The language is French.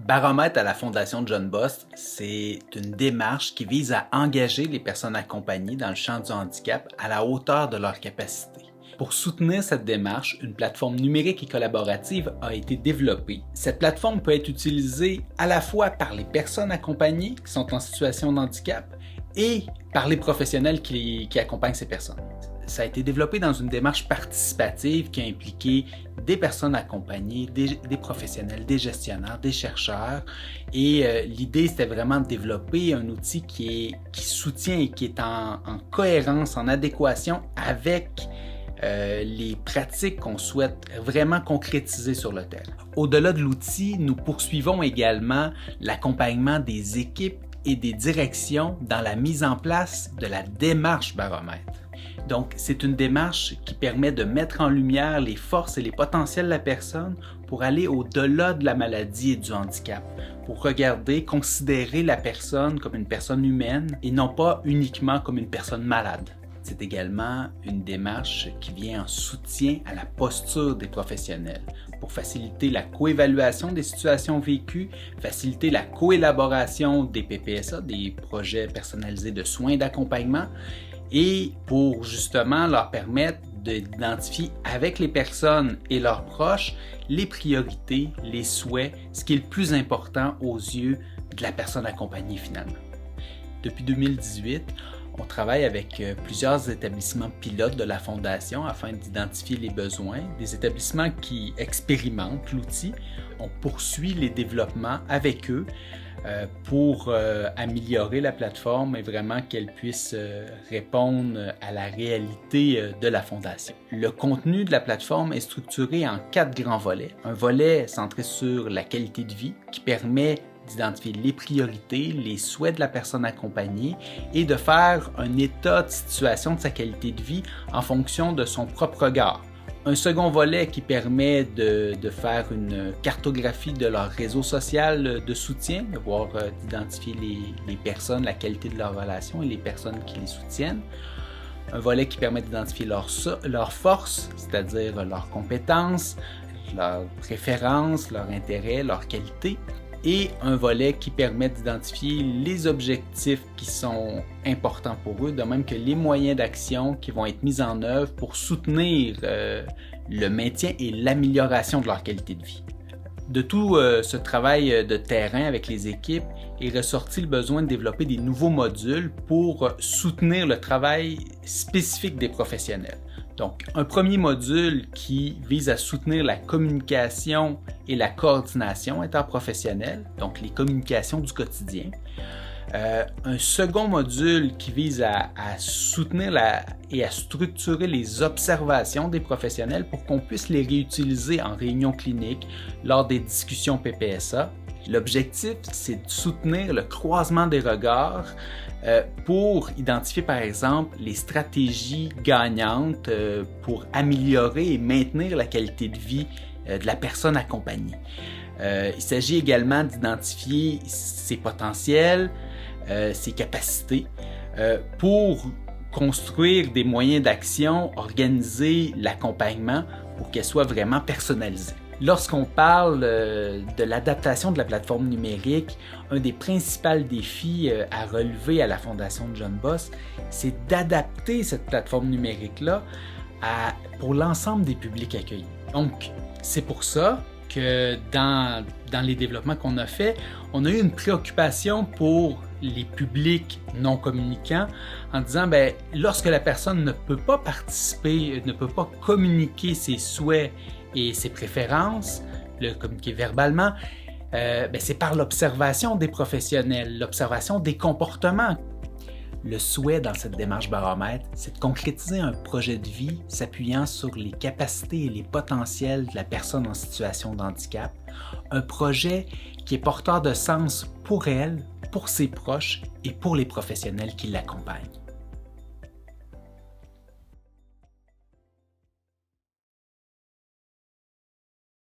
Baromètre à la Fondation John Boss, c'est une démarche qui vise à engager les personnes accompagnées dans le champ du handicap à la hauteur de leurs capacités. Pour soutenir cette démarche, une plateforme numérique et collaborative a été développée. Cette plateforme peut être utilisée à la fois par les personnes accompagnées qui sont en situation de handicap et par les professionnels qui accompagnent ces personnes. Ça a été développé dans une démarche participative qui a impliqué des personnes accompagnées, des professionnels, des gestionnaires, des chercheurs. Et l'idée, c'était vraiment de développer un outil qui soutient et qui est en cohérence, en adéquation avec les pratiques qu'on souhaite vraiment concrétiser sur le terrain. Au-delà de l'outil, nous poursuivons également l'accompagnement des équipes et des directions dans la mise en place de la démarche Baromètre. Donc, c'est une démarche qui permet de mettre en lumière les forces et les potentiels de la personne pour aller au-delà de la maladie et du handicap, pour regarder, considérer la personne comme une personne humaine et non pas uniquement comme une personne malade. C'est également une démarche qui vient en soutien à la posture des professionnels pour faciliter la coévaluation des situations vécues, faciliter la coélaboration des PPSA, des projets personnalisés de soins et d'accompagnement, et pour justement leur permettre d'identifier avec les personnes et leurs proches les priorités, les souhaits, ce qui est le plus important aux yeux de la personne accompagnée finalement. Depuis 2018, on travaille avec plusieurs établissements pilotes de la Fondation afin d'identifier les besoins, des établissements qui expérimentent l'outil. On poursuit les développements avec eux pour améliorer la plateforme et vraiment qu'elle puisse répondre à la réalité de la Fondation. Le contenu de la plateforme est structuré en 4 grands volets. Un volet centré sur la qualité de vie qui permet d'identifier les priorités, les souhaits de la personne accompagnée et de faire un état de situation de sa qualité de vie en fonction de son propre regard. Un second volet qui permet de faire une cartographie de leur réseau social de soutien, de voir, d'identifier les personnes, la qualité de leurs relations et les personnes qui les soutiennent. Un volet qui permet d'identifier leurs forces, c'est-à-dire leurs compétences, leurs préférences, leurs intérêts, leurs qualités. Et un volet qui permet d'identifier les objectifs qui sont importants pour eux, de même que les moyens d'action qui vont être mis en œuvre pour soutenir le maintien et l'amélioration de leur qualité de vie. De tout ce travail de terrain avec les équipes est ressorti le besoin de développer des nouveaux modules pour soutenir le travail spécifique des professionnels. Donc, un premier module qui vise à soutenir la communication et la coordination interprofessionnelle, donc les communications du quotidien. Un second module qui vise à soutenir et à structurer les observations des professionnels pour qu'on puisse les réutiliser en réunion clinique lors des discussions PPSA. L'objectif, c'est de soutenir le croisement des regards pour identifier par exemple les stratégies gagnantes pour améliorer et maintenir la qualité de vie de la personne accompagnée. Il s'agit également d'identifier ses potentiels, ses capacités pour construire des moyens d'action, organiser l'accompagnement pour qu'elle soit vraiment personnalisée. Lorsqu'on parle de l'adaptation de la plateforme numérique, un des principaux défis à relever à la Fondation John Boss, c'est d'adapter cette plateforme numérique-là pour l'ensemble des publics accueillis. Donc, c'est pour ça que dans les développements qu'on a faits, on a eu une préoccupation pour les publics non communicants en disant, lorsque la personne ne peut pas participer, ne peut pas communiquer ses souhaits et ses préférences, le communiquer verbalement, c'est par l'observation des professionnels, l'observation des comportements. Le souhait dans cette démarche Baromètre, c'est de concrétiser un projet de vie s'appuyant sur les capacités et les potentiels de la personne en situation de handicap. Un projet qui est porteur de sens pour elle, pour ses proches et pour les professionnels qui l'accompagnent.